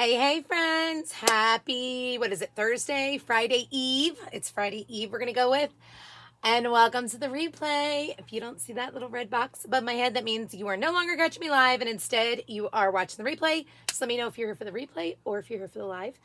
Hey, friends. Happy, what is it, Thursday? Friday Eve. It's Friday Eve we're going to go with. And welcome to the replay. If you don't see that little red box above my head, that means you are no longer catching me live and instead you are watching the replay. Just let me know if you're here for the replay or if you're here for the live.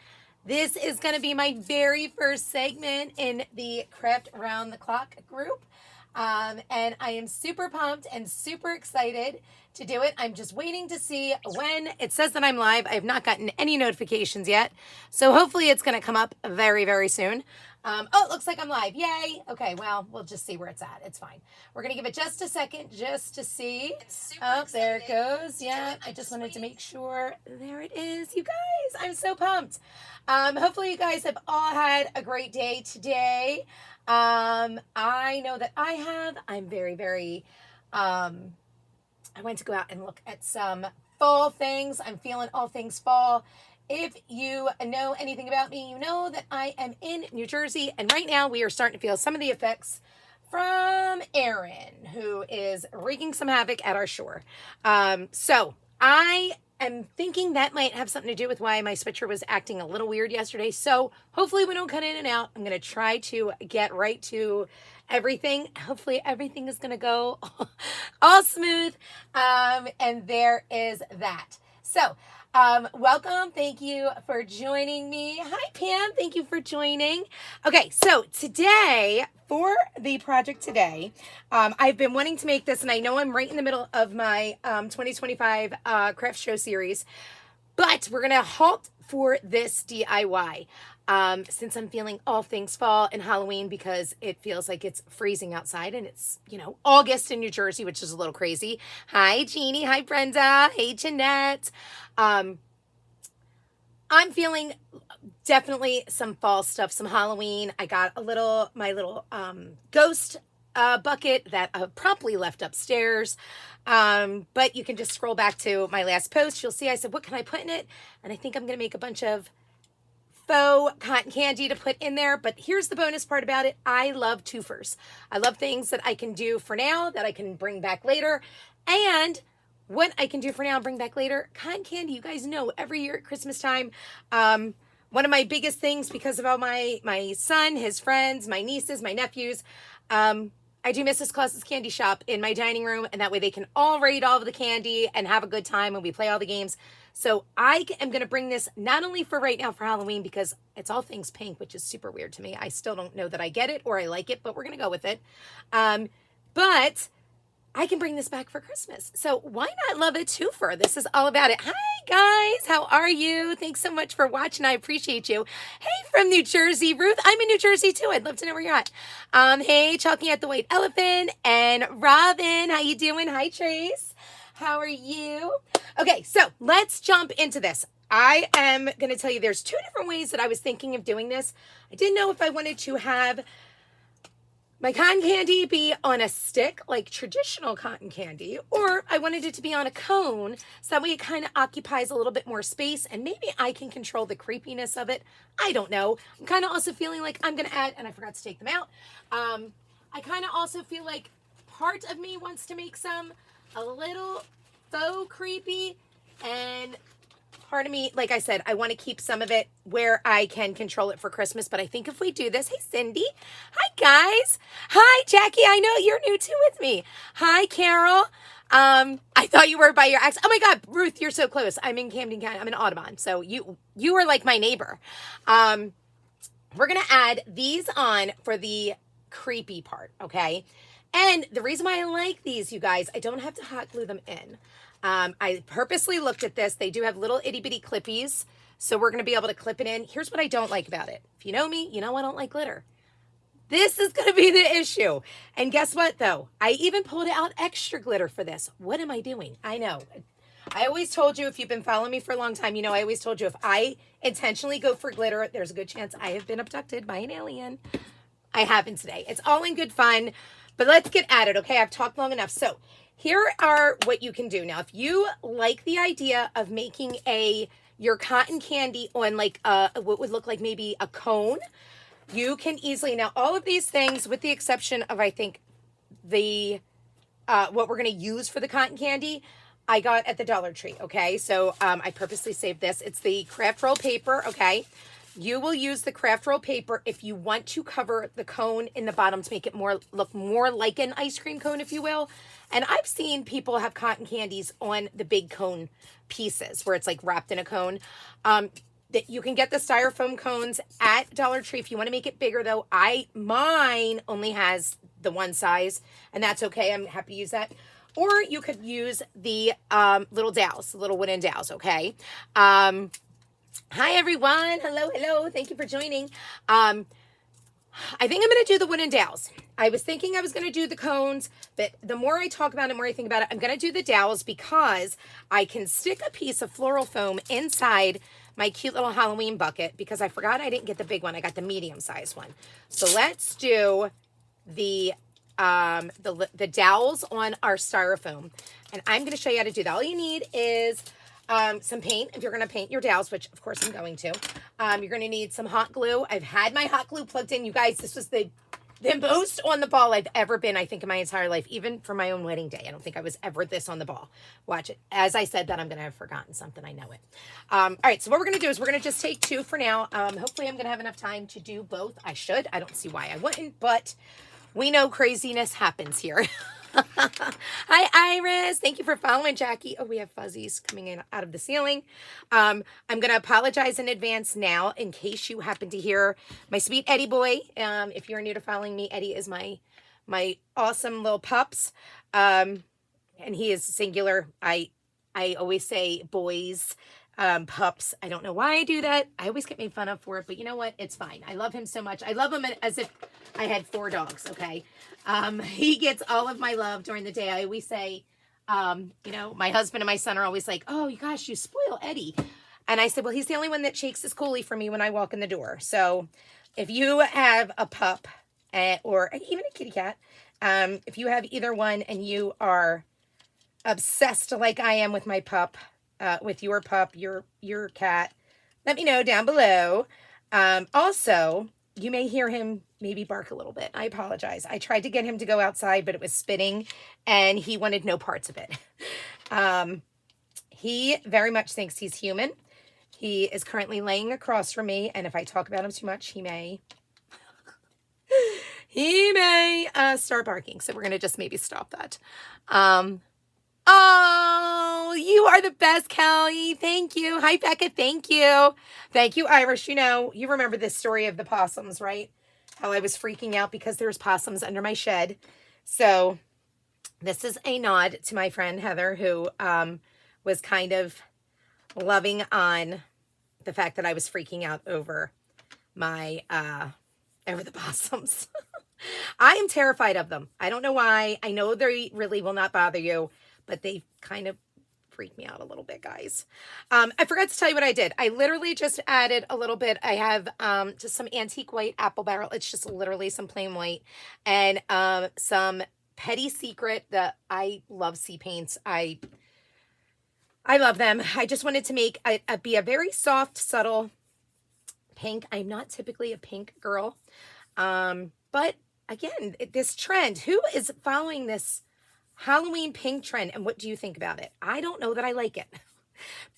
This is going to be my very first segment in the Craft Around the Clock group. And I am super pumped and super excited to do it. I'm just waiting to see when it says that I'm live. I have not gotten any notifications yet. So hopefully it's going to come up very, very soon. Oh, it looks like I'm live. Yay. Okay, well, we'll just see where it's at. It's fine. We're going to give it just a second just to see. Oh, there it goes. Yeah, I just wanted to make sure. There it is, you guys. I'm so pumped. Hopefully you guys have all had a great day today. I know that I have. I'm very, I went to go out and look at some fall things. I'm feeling all things fall. If you know anything about me, you know that I am in New Jersey, and right now we are starting to feel some of the effects from Aaron, who is wreaking some havoc at our shore. So I am thinking that might have something to do with why my switcher was acting a little weird yesterday. So hopefully we don't cut in and out. I'm going to try to get right to everything. Hopefully everything is going to go all smooth. And there is that. So welcome. Thank you for joining me. Hi, Pam. Thank you for joining. Okay, so today, for the project today, I've been wanting to make this, and I know I'm right in the middle of my 2025 craft show series, but we're going to halt for this DIY since I'm feeling all things fall and Halloween because it feels like it's freezing outside and it's, August in New Jersey, which is a little crazy. Hi, Jeannie. Hi, Brenda. Hey, Jeanette. I'm feeling definitely some fall stuff, some Halloween. I got my little ghost bucket that I promptly left upstairs. But you can just scroll back to my last post. You'll see I said, what can I put in it? And I think I'm going to make a bunch of faux cotton candy to put in there. But here's the bonus part about it. I love twofers. I love things that I can do for now that I can bring back later. And what I can do for now and bring back later, cotton candy, you guys know every year at Christmas time, one of my biggest things because of all my son, his friends, my nieces, my nephews, I do Mrs. Claus's Candy Shop in my dining room, and that way they can all raid all of the candy and have a good time when we play all the games. So I am going to bring this not only for right now for Halloween because it's all things pink, which is super weird to me. I still don't know that I get it or I like it, but we're going to go with it. But I can bring this back for Christmas. So why not love a twofer? This is all about it. Hi, guys. How are you? Thanks so much for watching. I appreciate you. Hey, from New Jersey, Ruth. I'm in New Jersey, too. I'd love to know where you're at. Hey, Chalking at the White Elephant and Robin. How you doing? Hi, Trace. How are you? Okay, so let's jump into this. I am going to tell you there's two different ways that I was thinking of doing this. I didn't know if I wanted to have my cotton candy be on a stick like traditional cotton candy, or I wanted it to be on a cone so that way it kind of occupies a little bit more space and maybe I can control the creepiness of it. I don't know. I'm kind of also feeling like I'm going to add, and I forgot to take them out. I kind of also feel like part of me wants to make some a little faux creepy, and part of me, like I said, I want to keep some of it where I can control it for Christmas. But I think if we do this, hey, Cindy. Hi, guys. Hi, Jackie. I know you're new too with me. Hi, Carol. I thought you were by your accent. Oh my God, Ruth, you're so close. I'm in Camden County. I'm in Audubon. So you are like my neighbor. We're going to add these on for the creepy part. Okay. And the reason why I like these, you guys, I don't have to hot glue them in. I purposely looked at this. They do have little itty bitty clippies, so we're going to be able to clip it in. Here's what I don't like about it. If you know me, you know I don't like glitter. This is going to be the issue. And guess what, though? I even pulled out extra glitter for this. What am I doing? I know. I always told you, if you've been following me for a long time, you know I always told you if I intentionally go for glitter, there's a good chance I have been abducted by an alien. I haven't today. It's all in good fun, but let's get at it, okay? I've talked long enough. So here are what you can do. Now, if you like the idea of making your cotton candy on like what would look like maybe a cone, you can easily, now all of these things with the exception of I think the what we're going to use for the cotton candy, I got at the Dollar Tree, okay? So I purposely saved this. It's the craft roll paper, okay? You will use the craft roll paper if you want to cover the cone in the bottom to make it look more like an ice cream cone, if you will. And I've seen people have cotton candies on the big cone pieces where it's like wrapped in a cone. That you can get the styrofoam cones at Dollar Tree if you want to make it bigger, though. Mine only has the one size, and that's okay. I'm happy to use that. Or you could use the little dowels, little wooden dowels, okay? Hi, everyone. Hello, hello. Thank you for joining. I think I'm going to do the wooden dowels. I was thinking I was going to do the cones, but the more I talk about it, the more I think about it, I'm going to do the dowels because I can stick a piece of floral foam inside my cute little Halloween bucket because I forgot I didn't get the big one. I got the medium sized one. So let's do the dowels on our styrofoam. And I'm going to show you how to do that. All you need is some paint if you're going to paint your dowels, which of course I'm going to. You're going to need some hot glue. I've had my hot glue plugged in. You guys, this was the most on the ball I've ever been, I think, in my entire life, even for my own wedding day. I don't think I was ever this on the ball. Watch it. As I said that, I'm going to have forgotten something. I know it. All right, so what we're going to do is we're going to just take two for now. Hopefully I'm going to have enough time to do both. I should. I don't see why I wouldn't, but we know craziness happens here. Hi, Iris. Thank you for following, Jackie. Oh, we have fuzzies coming in out of the ceiling. I'm going to apologize in advance now in case you happen to hear my sweet Eddie boy. If you're new to following me, Eddie is my awesome little pups. And he is singular. I always say boys, pups. I don't know why I do that. I always get made fun of for it, but you know what? It's fine. I love him so much. I love him as if I had 4 dogs. Okay. He gets all of my love during the day. I always say, you know, my husband and my son are always like, oh, you gosh, you spoil Eddie. And I said, well, he's the only one that shakes his coolie for me when I walk in the door. So if you have a pup or even a kitty cat, if you have either one and you are obsessed like I am with my pup, with your pup, your cat, let me know down below. Also, you may hear him maybe bark a little bit. I apologize. I tried to get him to go outside, but it was spitting and he wanted no parts of it. He very much thinks he's human. He is currently laying across from me, and if I talk about him too much, he may start barking. So we're going to just maybe stop that. Oh, you are the best, Kelly. Thank you. Hi, Becca. Thank you. Thank you, Irish. You know, you remember this story of the possums, right? How I was freaking out because there's possums under my shed. So this is a nod to my friend Heather, who was kind of loving on the fact that I was freaking out over my over the possums. I am terrified of them. I don't know why. I know they really will not bother you, but they kind of freak me out a little bit, guys. I forgot to tell you what I did. I literally just added a little bit. I have just some antique white apple barrel. It's just literally some plain white and some Petty Secret. I love sea paints. I love them. I just wanted to make be a very soft, subtle pink. I'm not typically a pink girl. But again, this trend, who is following this Halloween pink trend, and what do you think about it? I don't know that I like it,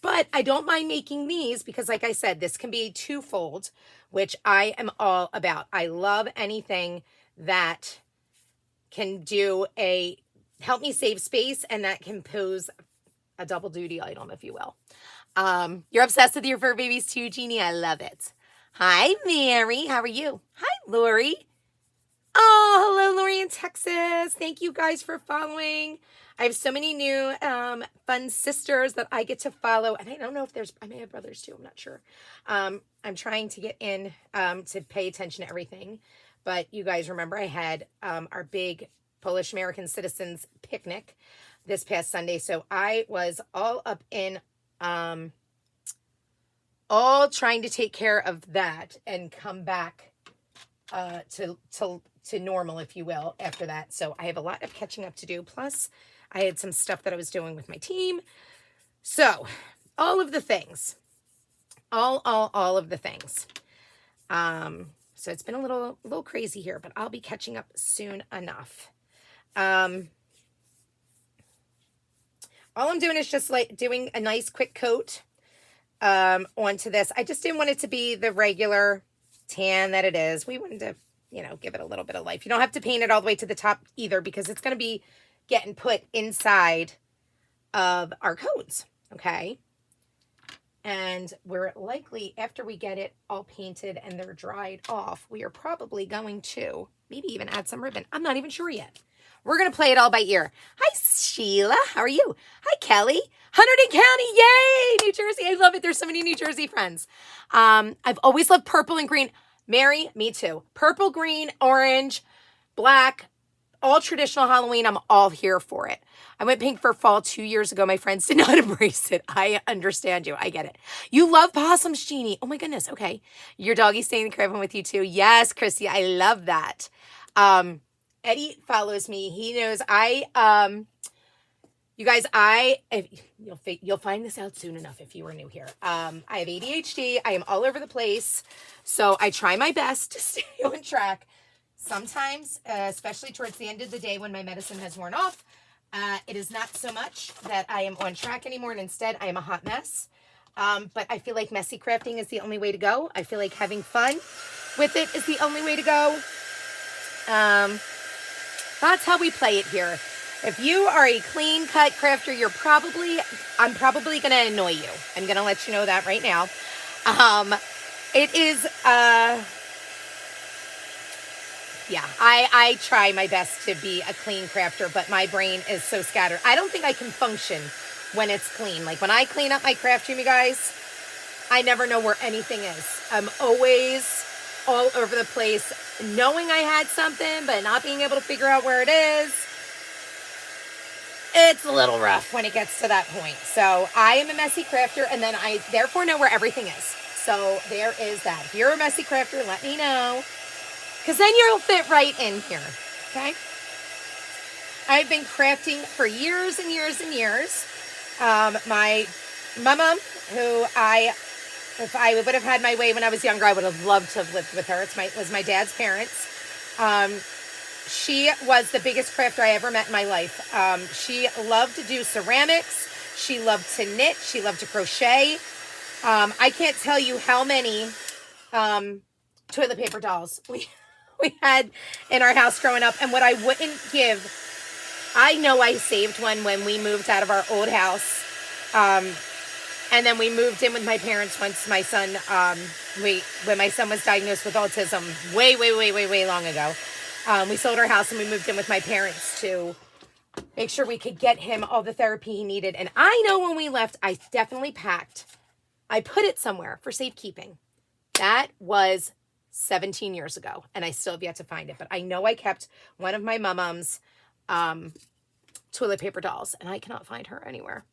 but I don't mind making these because, like I said, this can be a twofold, which I am all about. I love anything that can help me save space and that can pose a double duty item, if you will. You're obsessed with your fur babies too, Jeannie. I love it. Hi, Mary. How are you? Hi, Lori. Oh, hello, Lori in Texas. Thank you guys for following. I have so many new fun sisters that I get to follow. And I don't know if I may have brothers too. I'm not sure. I'm trying to get in to pay attention to everything. But you guys remember I had our big Polish American Citizens picnic this past Sunday. So I was all up in all trying to take care of that and come back to normal, if you will, after that. So I have a lot of catching up to do. Plus, I had some stuff that I was doing with my team. So all of the things, all of the things. So it's been a little crazy here, but I'll be catching up soon enough. all I'm doing is just like doing a nice quick coat onto this. I just didn't want it to be the regular tan that it is. We wanted to, you know, give it a little bit of life. You don't have to paint it all the way to the top either, because it's going to be getting put inside of our cones, okay? And we're likely, after we get it all painted and they're dried off, we are probably going to maybe even add some ribbon. I'm not even sure yet. We're going to play it all by ear. Hi, Sheila. How are you? Hi, Kelly. Hunterdon County. Yay! New Jersey. I love it. There's so many New Jersey friends. I've always loved purple and green. Mary, me too. Purple, green, orange, black, all traditional Halloween. I'm all here for it. I went pink for fall 2 years ago. My friends did not embrace it. I understand you. I get it. You love possums, Jeannie. Oh my goodness. Okay. Your doggy's staying in the crib with you too. Yes, Chrissy. I love that. Eddie follows me. He knows you guys, you'll find this out soon enough if you were new here. I have ADHD. I am all over the place. So I try my best to stay on track. Sometimes, especially towards the end of the day when my medicine has worn off, it is not so much that I am on track anymore, and instead I am a hot mess. But I feel like messy crafting is the only way to go. I feel like having fun with it is the only way to go. That's how we play it here. If you are a clean cut crafter, I'm probably going to annoy you. I'm going to let you know that right now. It is, yeah, I try my best to be a clean crafter, but my brain is so scattered. I don't think I can function when it's clean. Like when I clean up my craft room, you guys, I never know where anything is. I'm always all over the place, knowing I had something, but not being able to figure out where it is. It's a little rough when it gets to that point. So I am a messy crafter, and then I therefore know where everything is. So there is that. If you're a messy crafter, let me know, because then you'll fit right in here, okay? I've been crafting for years and years and years. My mom, who if I would have had my way when I was younger, I would have loved to have lived with her. Was my dad's parents. She was the biggest crafter I ever met in my life. She loved to do ceramics. She loved to knit. She loved to crochet. I can't tell you how many toilet paper dolls we had in our house growing up, and what I wouldn't give. I know I saved one when we moved out of our old house. And then we moved in with my parents once my son, when my son was diagnosed with autism way long ago. We sold our house and we moved in with my parents to make sure we could get him all the therapy he needed. And I know when we left, I definitely packed. I put it somewhere for safekeeping. That was 17 years ago, and I still have yet to find it. But I know I kept one of my mom's toilet paper dolls, and I cannot find her anywhere.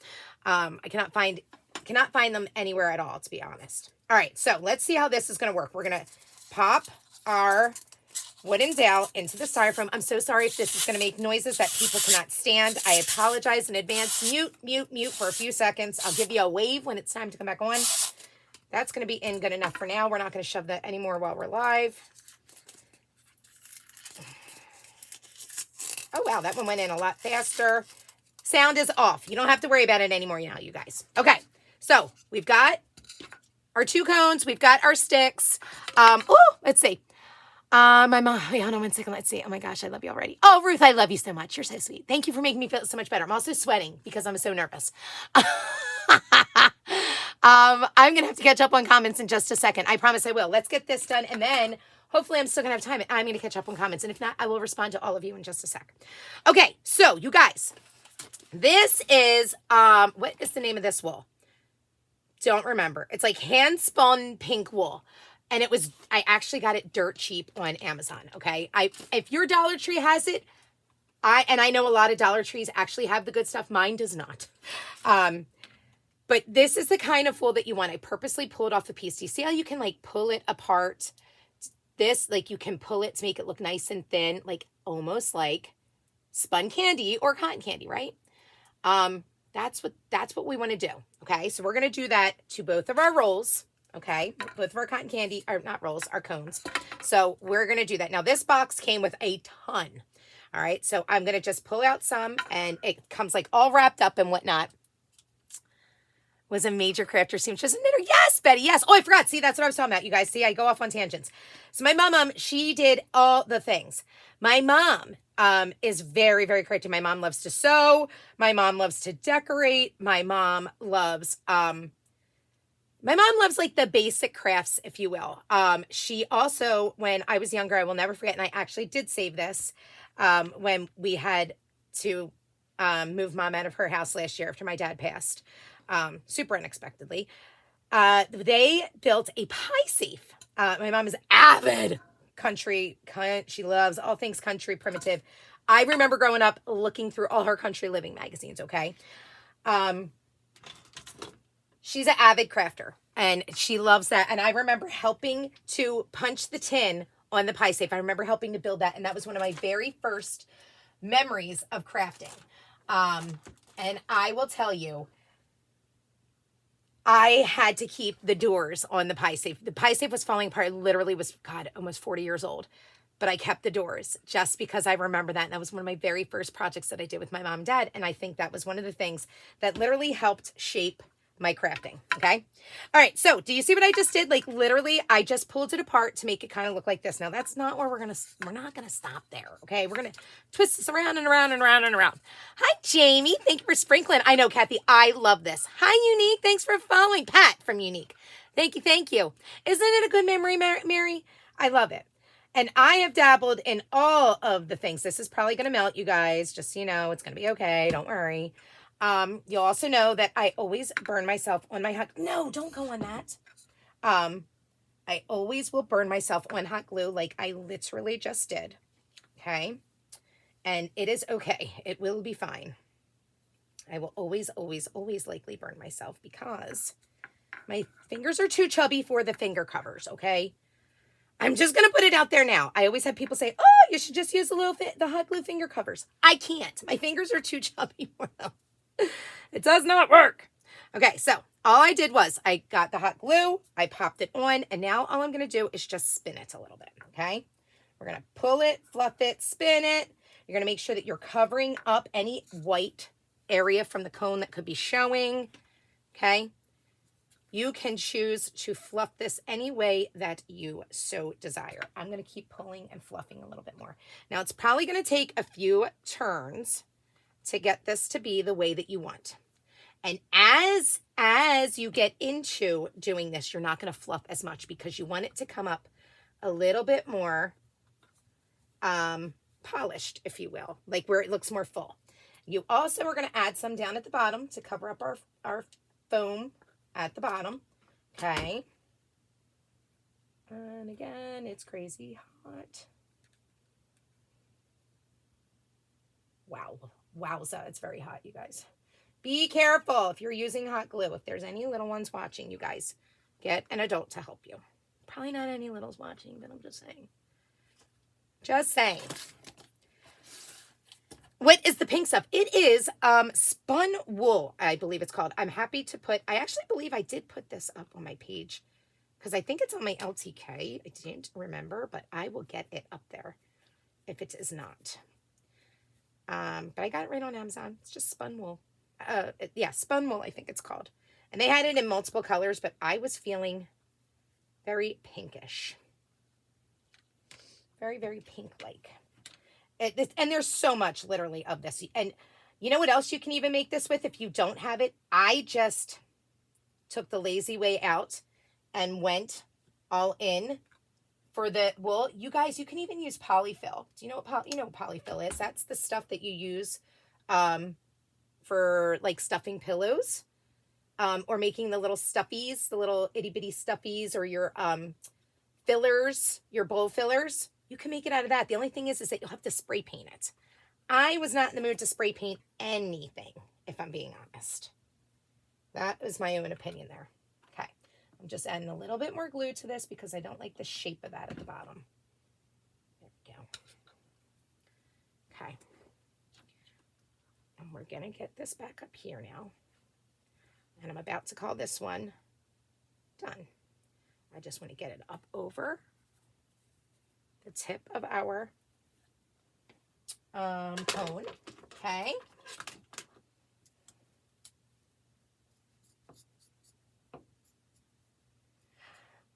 I cannot find them anywhere at all, to be honest. All right, so let's see how this is going to work. We're going to pop our wooden dowel into the styrofoam. I'm so sorry if this is going to make noises that people cannot stand. I apologize in advance. Mute for a few seconds. I'll give you a wave when it's time to come back on. That's going to be in good enough for now. We're not going to shove that anymore while we're live. Oh, wow, that one went in a lot faster. Sound is off. You don't have to worry about it anymore now, you guys. Okay, so we've got our 2 cones. We've got our sticks. Let's see. My mom, wait, hold on 1 second. Let's see. Oh my gosh, I love you already. Oh, Ruth, I love you so much. You're so sweet. Thank you for making me feel so much better. I'm also sweating because I'm so nervous. I'm going to have to catch up on comments in just a second. I promise I will. Let's get this done, and then hopefully I'm still going to have time. I'm going to catch up on comments, and if not, I will respond to all of you in just a sec. Okay, so you guys, this is, what is the name of this wool? Don't remember. It's like hand-spun pink wool. And I actually got it dirt cheap on Amazon, okay? If your Dollar Tree has it, I know a lot of Dollar Trees actually have the good stuff. Mine does not. But this is the kind of wool that you want. I purposely pulled off the piece. Do you see how you can like pull it apart? This, like you can pull it to make it look nice and thin, like almost like spun candy or cotton candy, right? That's what we want to do, okay? So we're going to do that to both of our rolls. Okay, both of our cotton candy, or not rolls, our cones. So we're going to do that. Now, this box came with a ton. All right, so I'm going to just pull out some, and it comes like all wrapped up and whatnot. was a major crafter seamstress and knitter. Yes, Betty, yes. Oh, I forgot. See, that's what I was talking about, you guys. See, I go off on tangents. So my mom, she did all the things. My mom is very, very creative. My mom loves to sew. My mom loves to decorate. My mom loves like the basic crafts, if you will. She also, when I was younger, I will never forget, and I actually did save this, when we had to move mom out of her house last year after my dad passed, super unexpectedly. They built a pie safe. My mom is avid country. She loves all things country, primitive. I remember growing up looking through all her country living magazines, okay? She's an avid crafter, and she loves that. And I remember helping to punch the tin on the pie safe. I remember helping to build that, and that was one of my very first memories of crafting. And I will tell you, I had to keep the doors on the pie safe. The pie safe was falling apart. It literally was, God, almost 40 years old. But I kept the doors just because I remember that. And that was one of my very first projects that I did with my mom and dad. And I think that was one of the things that literally helped shape my crafting. Okay. All right. So do you see what I just did? Like literally, I just pulled it apart to make it kind of look like this. Now that's not where we're not going to stop there. Okay. We're going to twist this around and around and around and around. Hi, Jamie. Thank you for sprinkling. I know, Kathy, I love this. Hi, Unique. Thanks for following. Pat from Unique. Thank you. Thank you. Isn't it a good memory, Mary? I love it. And I have dabbled in all of the things. This is probably going to melt, you guys. Just so you know, it's going to be okay. Don't worry. You'll also know that I always burn myself on my hot. No, don't go on that. I always will burn myself on hot glue like I literally just did. Okay. And it is okay. It will be fine. I will always, always, always likely burn myself because my fingers are too chubby for the finger covers. Okay. I'm just going to put it out there now. I always have people say, oh, you should just use the hot glue finger covers. I can't. My fingers are too chubby for them. It does not work. Okay, so all I did was I got the hot glue, I popped it on, and now all I'm going to do is just spin it a little bit, okay? We're going to pull it, fluff it, spin it. You're going to make sure that you're covering up any white area from the cone that could be showing, okay? You can choose to fluff this any way that you so desire. I'm going to keep pulling and fluffing a little bit more. Now, it's probably going to take a few turns to get this to be the way that you want. And as you get into doing this, you're not going to fluff as much because you want it to come up a little bit more polished, if you will, like where it looks more full. You also are going to add some down at the bottom to cover up our foam at the bottom. Okay. And again, it's crazy hot. Wow. Wowza, it's very hot, you guys. Be careful if you're using hot glue. If there's any little ones watching, you guys, get an adult to help you. Probably not any littles watching, but I'm just saying. Just saying. What is the pink stuff? It is spun wool, I believe it's called. I'm happy to put, I actually believe I did put this up on my page because I think it's on my LTK. I didn't remember, but I will get it up there if it is not. But I got it right on Amazon. It's just spun wool. Yeah, spun wool, I think it's called. And they had it in multiple colors, but I was feeling very pinkish. Very, very pink-like. And there's so much, literally, of this. And you know what else you can even make this with if you don't have it? I just took the lazy way out and went all in for the wool. You guys, you can even use polyfill. Do you know what polyfill is? That's the stuff that you use for like stuffing pillows or making the little stuffies, the little itty bitty stuffies, or your fillers, your bowl fillers. You can make it out of that. The only thing is that you'll have to spray paint it. I was not in the mood to spray paint anything, if I'm being honest. That is my own opinion there. Okay. I'm just adding a little bit more glue to this because I don't like the shape of that at the bottom. There we go. Okay. And we're going to get this back up here now. And I'm about to call this one done. I just want to get it up over the tip of our cone. Okay.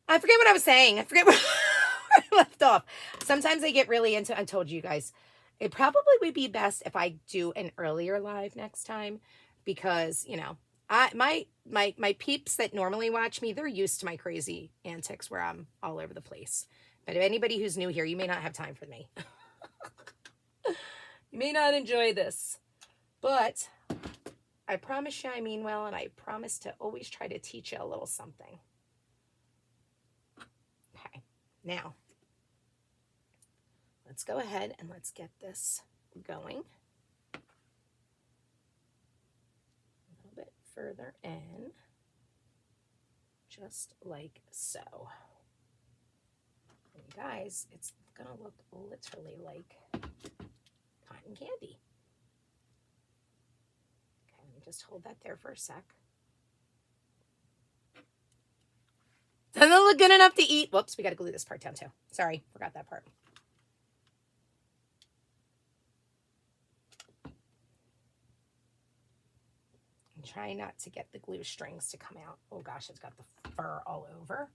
I forget what I was saying. I forget where I left off. Sometimes I get really into, I told you guys, it probably would be best if I do an earlier live next time because, you know, my peeps that normally watch me, they're used to my crazy antics where I'm all over the place. But if anybody who's new here, you may not have time for me. You may not enjoy this. But I promise you I mean well, and I promise to always try to teach you a little something. Okay, now let's go ahead and let's get this going. A little bit further in, just like so. And you guys, it's gonna look literally like cotton candy. Okay, let me just hold that there for a sec. Doesn't it look good enough to eat? Whoops, we gotta glue this part down too. Sorry, forgot that part. I'm trying not to get the glue strings to come out. Oh gosh, it's got the fur all over.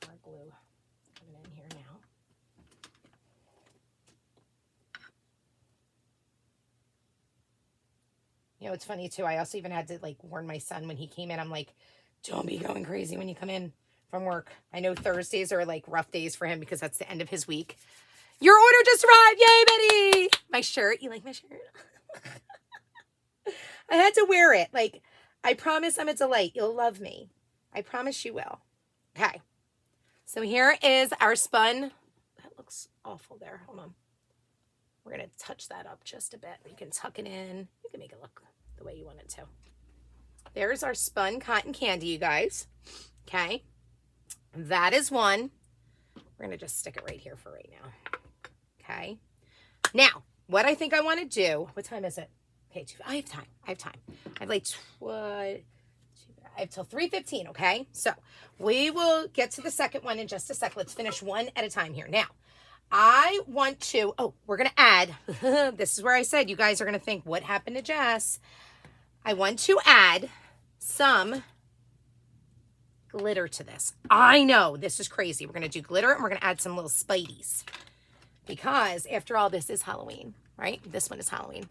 More glue coming in here now. You know, it's funny too. I also even had to like warn my son when he came in. I'm like, don't be going crazy when you come in from work. I know Thursdays are like rough days for him because that's the end of his week. Your order just arrived. Yay, Betty. My shirt. You like my shirt? I had to wear it. Like, I promise I'm a delight. You'll love me. I promise you will. Okay. So here is our spun. That looks awful there. Hold on. We're going to touch that up just a bit. You can tuck it in. You can make it look the way you want it to. There's our spun cotton candy, you guys. Okay. That is one. We're going to just stick it right here for right now. Okay. Now, what I think I want to do, what time is it? Okay, I have time. I have like I have till 3:15, okay? So we will get to the second one in just a sec. Let's finish one at a time here. Now, I want to, we're going to add, this is where I said you guys are going to think, what happened to Jess? I want to add some glitter to this. I know, this is crazy. We're going to do glitter and we're going to add some little spideys. Because after all, this is Halloween, right? This one is Halloween.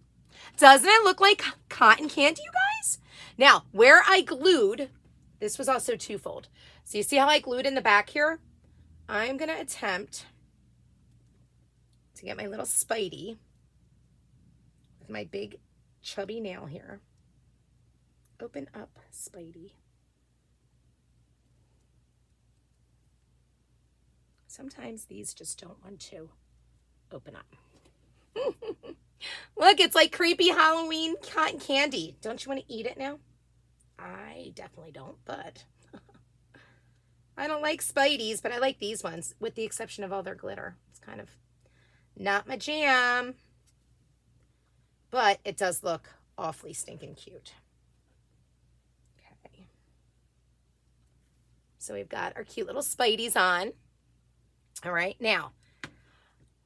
Doesn't it look like cotton candy, you guys? Now, where I glued, this was also twofold. So you see how I glued in the back here? I'm going to attempt to get my little spidey with my big chubby nail here. Open up, spidey. Sometimes these just don't want to open up. Look, it's like creepy Halloween cotton candy. Don't you want to eat it now? I definitely don't, but I don't like Spideys, but I like these ones, with the exception of all their glitter. It's kind of not my jam, but it does look awfully stinking cute. Okay. So we've got our cute little Spideys on. All right, now,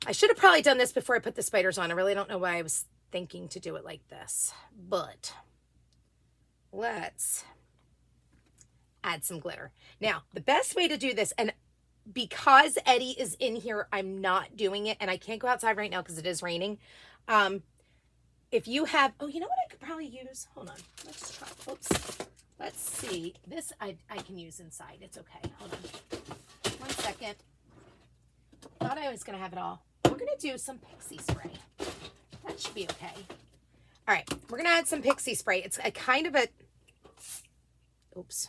I should have probably done this before I put the spiders on. I really don't know why I was thinking to do it like this, but let's add some glitter. Now, the best way to do this, and because Eddie is in here, I'm not doing it, and I can't go outside right now because it is raining. If you have, you know what I could probably use? Hold on, let's try, oops. Let's see, this I can use inside. It's okay, hold on. 1 second. Thought I was gonna have it all. We're gonna do some pixie spray. That should be okay. All right, we're gonna add some pixie spray. It's a kind of a, oops.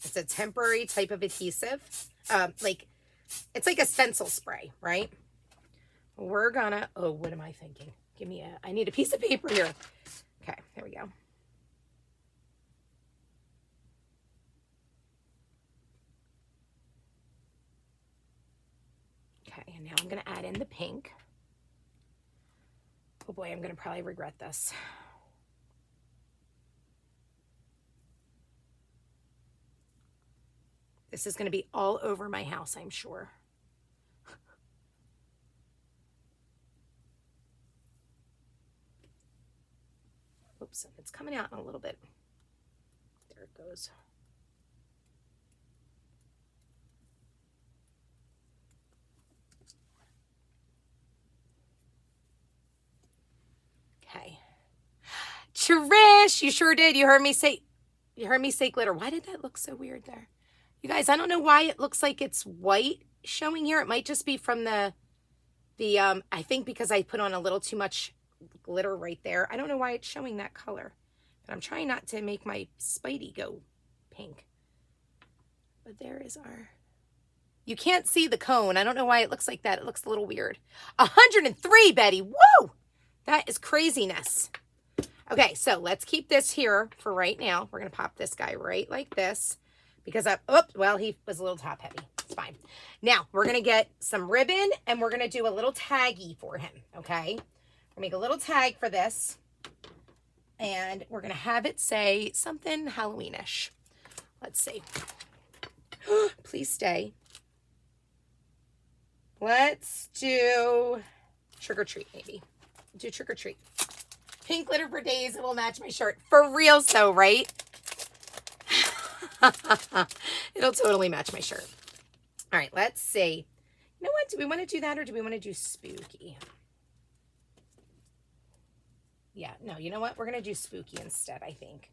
It's a temporary type of adhesive. It's like a stencil spray, right? We're gonna, what am I thinking? I need a piece of paper here. Okay, there we go. Okay, and now I'm going to add in the pink. Oh boy, I'm going to probably regret this. This is going to be all over my house, I'm sure. Oops, it's coming out in a little bit. There it goes. Okay. Trish, you sure did. You heard me say glitter. Why did that look so weird there? You guys, I don't know why it looks like it's white showing here. It might just be from the I think because I put on a little too much glitter right there. I don't know why it's showing that color. But I'm trying not to make my Spidey go pink. But there is our... You can't see the cone. I don't know why it looks like that. It looks a little weird. 103, Betty. Woo! That is craziness. Okay, so let's keep this here for right now. We're going to pop this guy right like this. Because well, he was a little top heavy. It's fine. Now, we're going to get some ribbon and we're going to do a little taggy for him, okay? We'll make a little tag for this. And we're going to have it say something Halloweenish. Let's see. Please stay. Let's do trick or treat, maybe. Do trick or treat. Pink glitter for days. It will match my shirt. For real, so, right? It'll totally match my shirt. All right, let's see. You know what? Do we want to do that or do we want to do spooky? Yeah, no, you know what? We're going to do spooky instead, I think.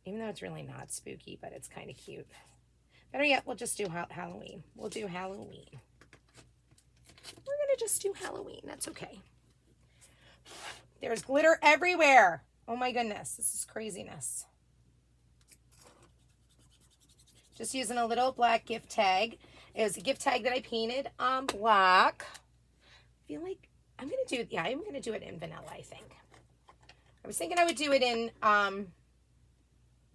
Even though it's really not spooky, but it's kind of cute. Better yet, we'll just do Halloween. We'll do Halloween. We're going to just do Halloween. That's okay. There's glitter everywhere. Oh my goodness. This is craziness. Just using a little black gift tag. It was a gift tag that I painted on black. I feel like I'm going to do, yeah, I'm going to do it in vanilla, I think. I was thinking I would do it in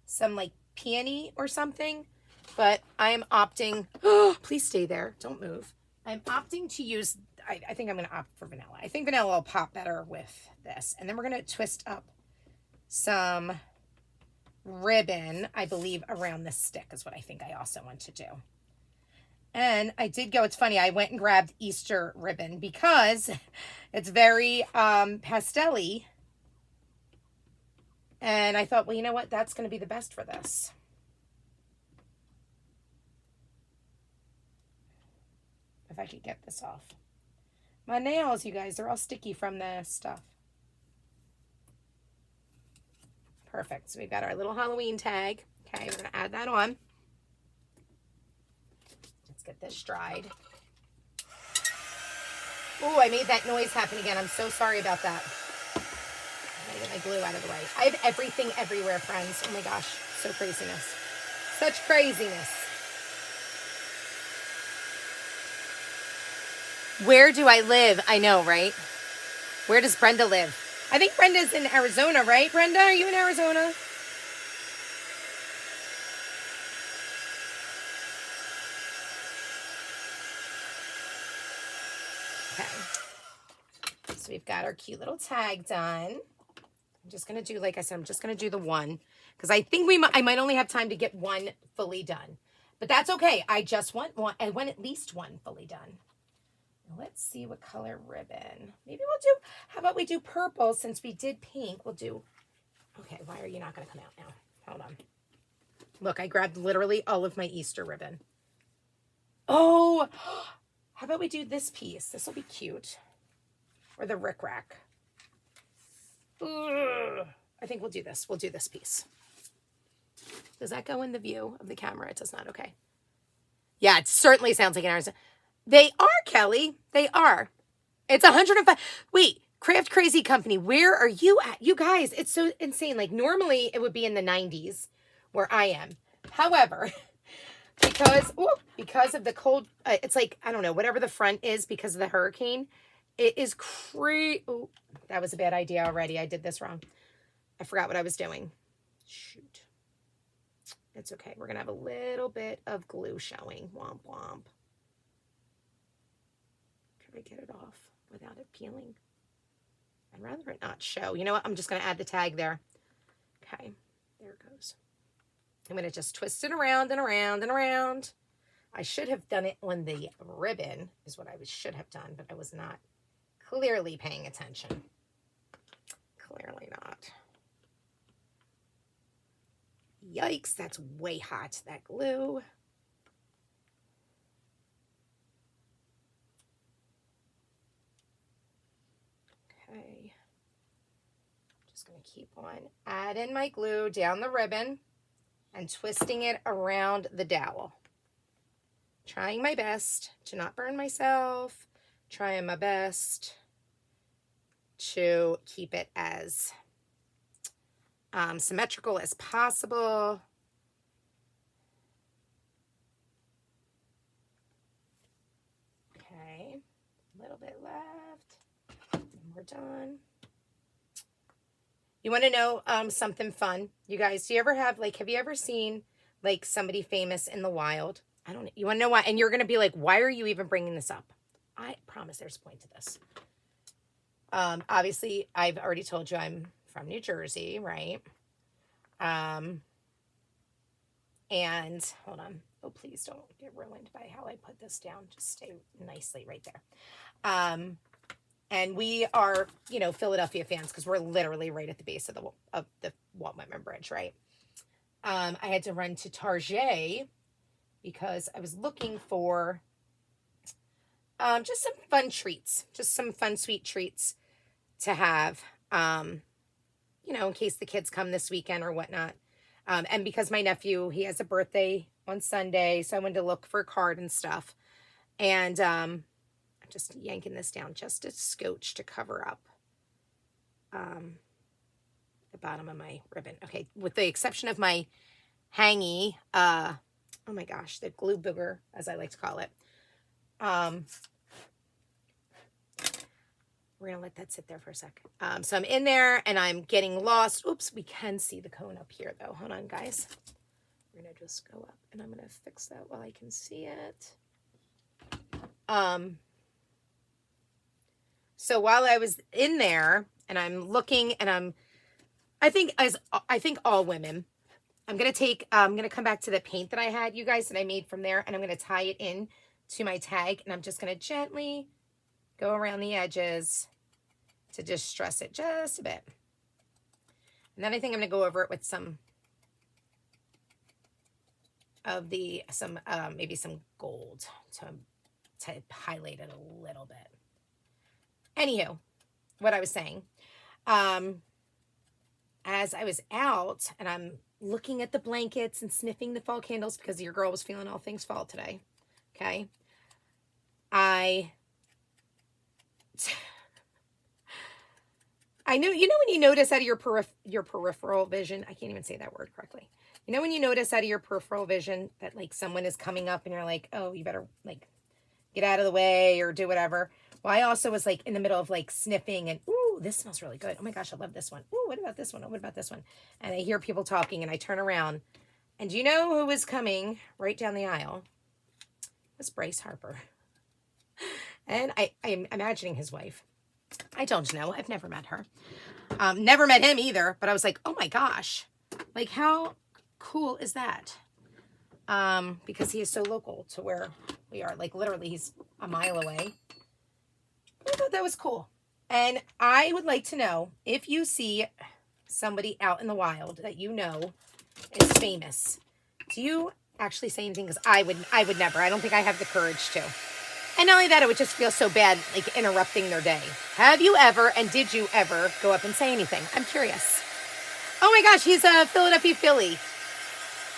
some like peony or something, but I am opting, please stay there, don't move. I'm opting to use, I think I'm going to opt for vanilla. I think vanilla will pop better with this. And then we're going to twist up some ribbon, I believe, around the stick is what I think I also want to do. And I did go, it's funny, I went and grabbed Easter ribbon because it's very pastel-y. And I thought, well, you know what? That's going to be the best for this. If I could get this off. My nails, you guys, they're all sticky from the stuff. Perfect. So we've got our little Halloween tag. Okay, we're going to add that on. Let's get this dried. Oh, I made that noise happen again. I'm so sorry about that. I'm going to get my glue out of the way. I have everything everywhere, friends. Oh my gosh. So craziness. Such craziness. Where do I live? I know, right? Where does Brenda live? I think Brenda's in Arizona, right? Brenda, are you in Arizona? Okay. So we've got our cute little tag done. I'm just going to do, like I said, I'm just going to do the one. Because I think I might only have time to get one fully done. But that's okay. I just want one. I want at least one fully done. Let's see what color ribbon. Maybe we'll do, how about we do purple since we did pink? We'll do, okay, why are you not going to come out now? Hold on. Look, I grabbed literally all of my Easter ribbon. Oh, how about we do this piece? This will be cute. Or the rickrack. I think we'll do this. We'll do this piece. Does that go in the view of the camera? It does not. Okay. Yeah, it certainly sounds like an Arizona. They are, Kelly. They are. It's 105. Wait, Craft Crazy Company, where are you at? You guys, it's so insane. Like, normally it would be in the 90s where I am. However, because of the cold, it's like, I don't know, whatever the front is because of the hurricane, it is crazy. Oh, that was a bad idea already. I did this wrong. I forgot what I was doing. Shoot. It's okay. We're going to have a little bit of glue showing. Womp womp. Can I get it off without it peeling? I'd rather it not show. You know what? I'm just going to add the tag there. Okay, there it goes. I'm going to just twist it around and around and around. I should have done it on the ribbon is what I should have done, but I was not clearly paying attention. Clearly not. Yikes, that's way hot, that glue. Okay. Just going to keep on adding my glue down the ribbon and twisting it around the dowel. Trying my best to not burn myself. Trying my best to keep it as symmetrical as possible. Okay, a little bit left, and we're done. You want to know something fun? You guys, do you ever have, like, have you ever seen, like, somebody famous in the wild? I don't know. You want to know why? And you're going to be like, why are you even bringing this up? I promise there's a point to this. Obviously, I've already told you I'm from New Jersey, right? And hold on. Oh, please don't get ruined by how I put this down. Just stay nicely right there. And we are, you know, Philadelphia fans because we're literally right at the base of the Walt Whitman Bridge, right? I had to run to Target because I was looking for just some fun treats, just some fun sweet treats to have, you know, in case the kids come this weekend or whatnot. And because my nephew, he has a birthday on Sunday, so I wanted to look for a card and stuff. And I'm just yanking this down just a scotch to cover up the bottom of my ribbon. Okay, with the exception of my hangy, oh my gosh, the glue booger, as I like to call it. We're going to let that sit there for a sec. So I'm in there and I'm getting lost. Oops, we can see the cone up here though. Hold on, guys. We're going to just go up and I'm going to fix that while I can see it. So while I was in there and I'm looking and I think all women, I'm going to come back to the paint that I had, you guys, that I made from there. And I'm going to tie it in to my tag. And I'm just going to gently go around the edges to just stress it just a bit. And then I think I'm going to go over it with maybe some gold to highlight it a little bit. Anywho, what I was saying, as I was out and I'm looking at the blankets and sniffing the fall candles because your girl was feeling all things fall today. Okay. I know, you know, when you notice out of your peripheral vision, I can't even say that word correctly. You know, when you notice out of your peripheral vision that like someone is coming up and you're like, oh, you better like get out of the way or do whatever. Well, I also was like in the middle of like sniffing and, ooh, this smells really good. Oh my gosh, I love this one. Ooh, what about this one? Oh, what about this one? And I hear people talking and I turn around and do you know who was coming right down the aisle? It was Bryce Harper. And I'm imagining his wife. I don't know. I've never met her. Never met him either. But I was like, oh my gosh. Like, how cool is that? Because he is so local to where we are. Like, literally, he's a mile away. I thought that was cool. And I would like to know if you see somebody out in the wild that you know is famous. Do you actually say anything? Because I would never. I don't think I have the courage to. And not only that, it would just feel so bad, like interrupting their day. Have you ever, and did you ever go up and say anything? I'm curious. Oh my gosh, he's a Philadelphia Philly.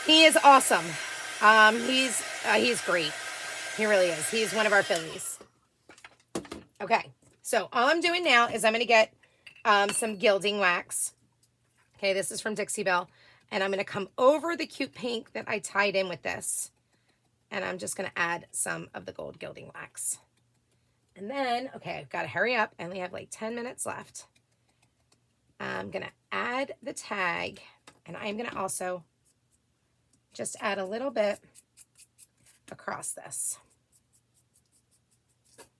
He is awesome. He's great. He really is. He's one of our Phillies. Okay, so all I'm doing now is I'm going to get some gilding wax. Okay, this is from Dixie Belle. And I'm going to come over the cute pink that I tied in with this. And I'm just going to add some of the gold gilding wax. And then, okay, I've got to hurry up. I only have like 10 minutes left. I'm going to add the tag. And I'm going to also just add a little bit across this.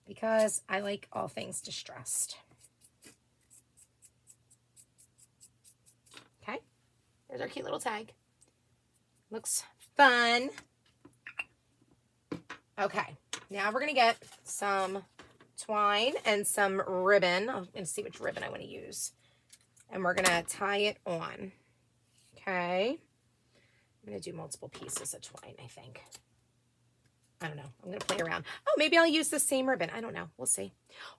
Because I like all things distressed. Okay, there's our cute little tag. Looks fun. Okay, now we're going to get some twine and some ribbon. I'm going to see which ribbon I want to use. And we're going to tie it on. Okay. I'm going to do multiple pieces of twine, I think. I don't know. I'm going to play around. Oh, maybe I'll use the same ribbon. I don't know. We'll see.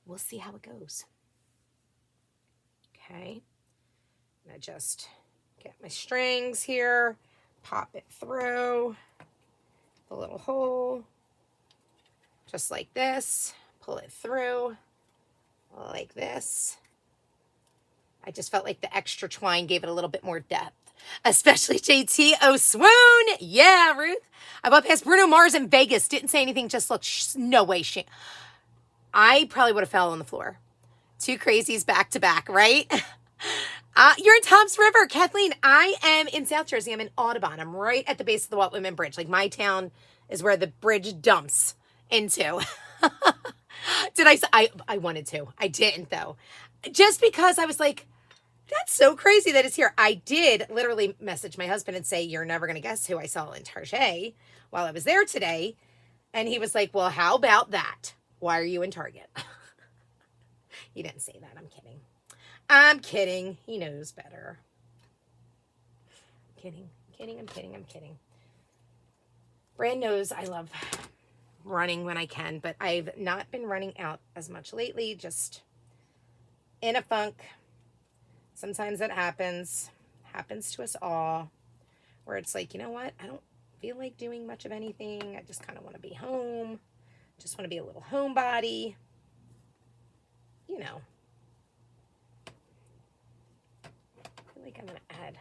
We'll see how it goes. Okay. I'm going to just get my strings here, pop it through the little hole, just like this. Pull it through like this. I just felt like the extra twine gave it a little bit more depth. Especially JT. Oh, swoon. Yeah, Ruth. I bought past Bruno Mars in Vegas. Didn't say anything. Just looked. No way. I probably would have fell on the floor. Two crazies back to back, right? You're in Toms River, Kathleen. I am in South Jersey. I'm in Audubon. I'm right at the base of the Walt Whitman Bridge. Like, my town is where the bridge dumps into. Did I wanted to. I didn't, though. Just because I was like, that's so crazy that it's here. I did literally message my husband and say, you're never going to guess who I saw in Target while I was there today. And he was like, well, how about that? Why are you in Target? He didn't say that. I'm kidding. I'm kidding. He knows better. I'm kidding. Brand knows I love running when I can, but I've not been running out as much lately. Just in a funk. Sometimes that happens to us all, where it's like, you know what? I don't feel like doing much of anything. I just kind of want to be home. Just want to be a little homebody. You know. I feel like I'm going to add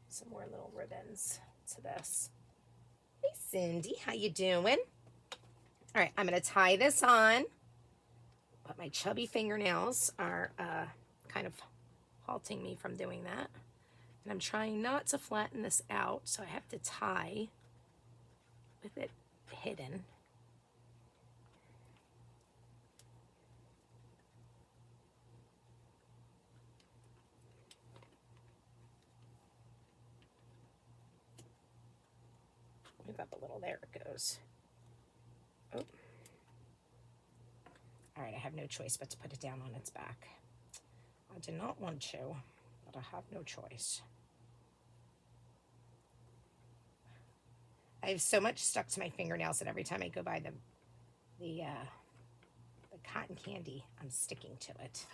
some more little ribbons to this. Hey, Cindy, how you doing? All right, I'm going to tie this on, but my chubby fingernails are kind of halting me from doing that. And I'm trying not to flatten this out, so I have to tie with it hidden. Move up a little, there it goes. Oh. All right, I have no choice but to put it down on its back. I did not want to, but I have no choice. I have so much stuck to my fingernails that every time I go by the cotton candy, I'm sticking to it.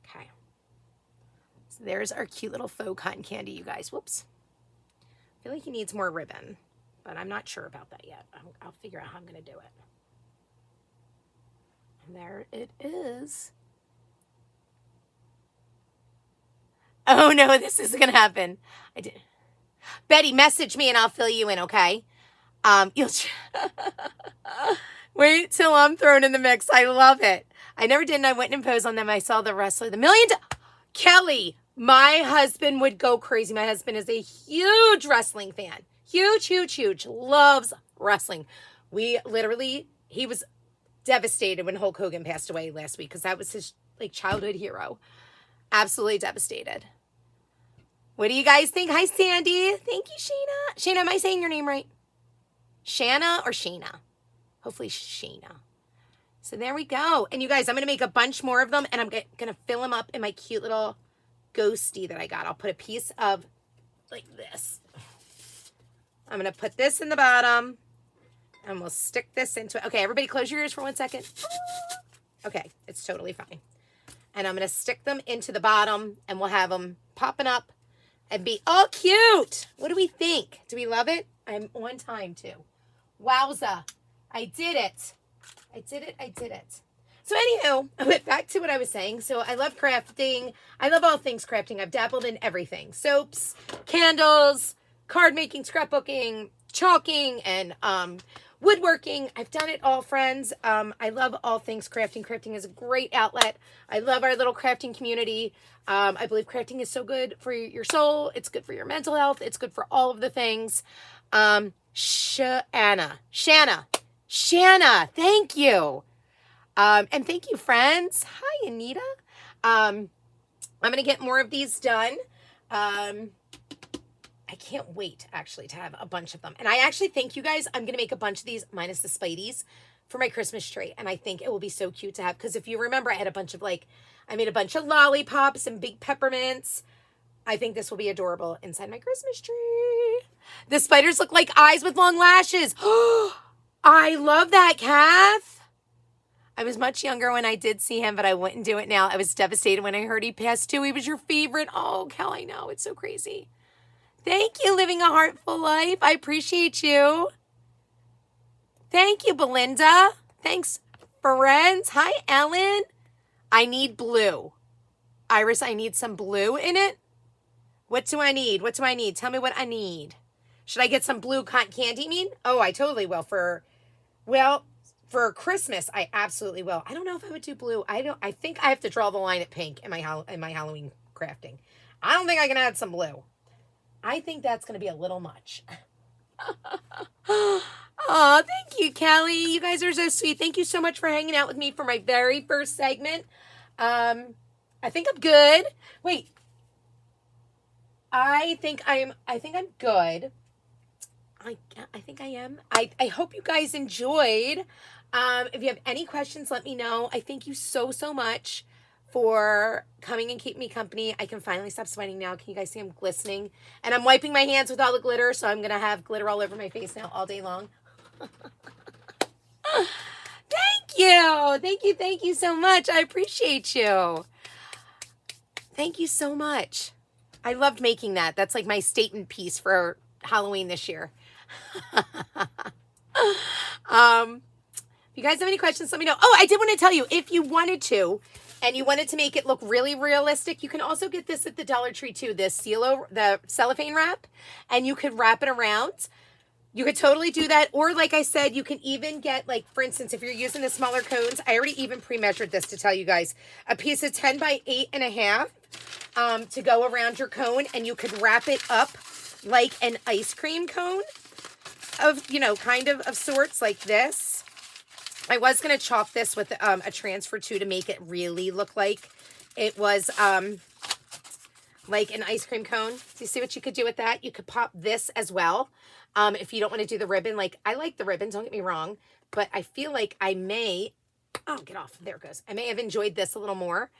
Okay. So there's our cute little faux cotton candy, you guys. Whoops. I feel like he needs more ribbon, but I'm not sure about that yet. I'll figure out how I'm going to do it. And there it is. Oh no, this isn't gonna happen. I did. Betty, message me and I'll fill you in, okay? You'll wait till I'm thrown in the mix. I love it. I never did, and I went and imposed on them. I saw the wrestler, Kelly. My husband would go crazy. My husband is a huge wrestling fan. Huge. Loves wrestling. He was devastated when Hulk Hogan passed away last week because that was his childhood hero. Absolutely devastated. What do you guys think? Hi, Sandy. Thank you, Shayna. Shayna, am I saying your name right? Shanna or Shayna? Hopefully Shayna. So there we go. And you guys, I'm going to make a bunch more of them, and I'm going to fill them up in my cute little ghosty that I got. I'll put a piece of like this. I'm going to put this in the bottom, and we'll stick this into it. Okay, everybody close your ears for 1 second. Okay, it's totally fine. And I'm going to stick them into the bottom, and we'll have them popping up and be all cute. What do we think? Do we love it? I'm on time, too. Wowza. I did it. I did it. So anywho, I went back to what I was saying. So I love crafting. I love all things crafting. I've dabbled in everything. Soaps, candles, card making, scrapbooking, chalking, and woodworking. I've done it all, friends. I love all things crafting. Crafting is a great outlet. I love our little crafting community. I believe crafting is so good for your soul. It's good for your mental health. It's good for all of the things. Shanna, thank you. And thank you, friends. Hi, Anita. I'm going to get more of these done. I can't wait, actually, to have a bunch of them. And I actually think, you guys, I'm going to make a bunch of these, minus the Spideys, for my Christmas tree. And I think it will be so cute to have, because if you remember, I had a bunch of, I made a bunch of lollipops and big peppermints. I think this will be adorable inside my Christmas tree. The spiders look like eyes with long lashes. I love that, Kath. I was much younger when I did see him, but I wouldn't do it now. I was devastated when I heard he passed too. He was your favorite. Oh, Kel, I know. It's so crazy. Thank you, Living a Heartful Life. I appreciate you. Thank you, Belinda. Thanks, friends. Hi, Ellen. I need blue. Iris, I need some blue in it. What do I need? What do I need? Tell me what I need. Should I get some blue cotton candy mean? Oh, I totally will. For Christmas, I absolutely will. I don't know if I would do blue. I think I have to draw the line at pink in my Halloween crafting. I don't think I can add some blue. I think that's going to be a little much. Oh, thank you, Kelly. You guys are so sweet. Thank you so much for hanging out with me for my very first segment. I think I'm good. Wait. I think I'm good. I think I am. I hope you guys enjoyed. If you have any questions, let me know. I thank you so much for coming and keeping me company. I can finally stop sweating now. Can you guys see I'm glistening? And I'm wiping my hands with all the glitter, so I'm going to have glitter all over my face now all day long. Thank you. Thank you so much. I appreciate you. Thank you so much. I loved making that. That's like my statement piece for Halloween this year. If you guys have any questions, let me know. Oh, I did want to tell you, if you wanted to, and you wanted to make it look really realistic, you can also get this at the Dollar Tree too, the cellophane wrap, and you could wrap it around. You could totally do that. Or like I said, you can even get, like, for instance, if you're using the smaller cones, I already even pre-measured this to tell you guys, a piece of 10 by 8.5 to go around your cone, and you could wrap it up like an ice cream cone of, kind of sorts like this. I was going to chalk this with a transfer too to make it really look like it was like an ice cream cone. Do you see what you could do with that? You could pop this as well. If you don't want to do the ribbon, like I like the ribbon, don't get me wrong, but I feel like I may, oh, get off. There it goes. I may have enjoyed this a little more.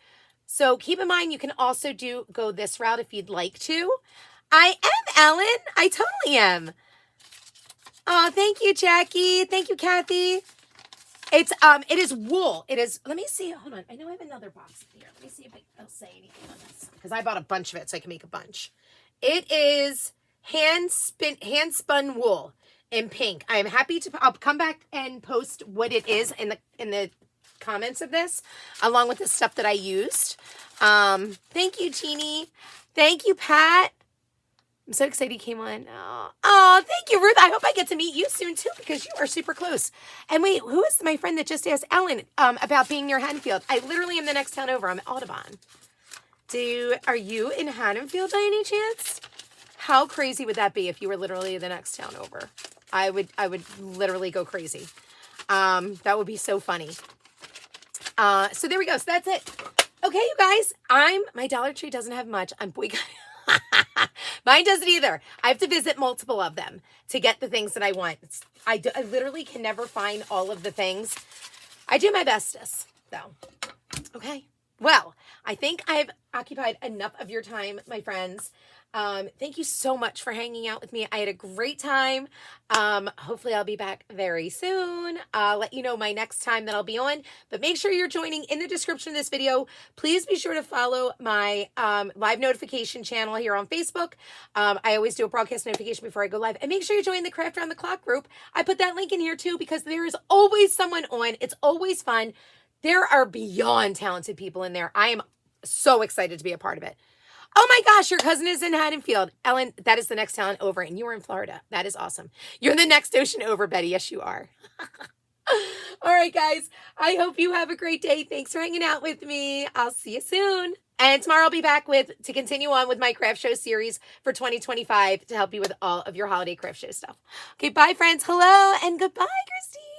So keep in mind, you can also go this route if you'd like to. I am, Ellen. I totally am. Oh, thank you, Jackie. Thank you, Kathy. It is wool. It is, let me see. Hold on. I know I have another box here. Let me see if it'll say anything on this, because I bought a bunch of it so I can make a bunch. It is hand spun wool in pink. I am happy to, I'll come back and post what it is in the comments of this, along with the stuff that I used. Thank you, Jeannie. Thank you, Pat. I'm so excited you came on. Oh, thank you, Ruth. I hope I get to meet you soon, too, because you are super close. And wait, who is my friend that just asked Ellen about being near Haddonfield? I literally am the next town over. I'm at Audubon. Are you in Haddonfield by any chance? How crazy would that be if you were literally the next town over? I would literally go crazy. That would be so funny. So there we go. So that's it. Okay, you guys. My Dollar Tree doesn't have much. I'm boycotting. Mine doesn't either. I have to visit multiple of them to get the things that I want. I literally can never find all of the things. I do my bestest, though. Okay. Well, I think I've occupied enough of your time, my friends. Thank you so much for hanging out with me. I had a great time. Hopefully I'll be back very soon. I'll let you know my next time that I'll be on, but make sure you're joining in the description of this video. Please be sure to follow my live notification channel here on Facebook. I always do a broadcast notification before I go live, and make sure you join the Craft Around the Clock group. I put that link in here too, because there is always someone on. It's always fun. There are beyond talented people in there. I am so excited to be a part of it. Oh my gosh, your cousin is in Haddonfield. Ellen, that is the next town over, and you are in Florida. That is awesome. You're the next ocean over, Betty. Yes, you are. All right, guys. I hope you have a great day. Thanks for hanging out with me. I'll see you soon. And tomorrow I'll be back to continue on with my craft show series for 2025 to help you with all of your holiday craft show stuff. Okay, bye, friends. Hello, and goodbye, Christine.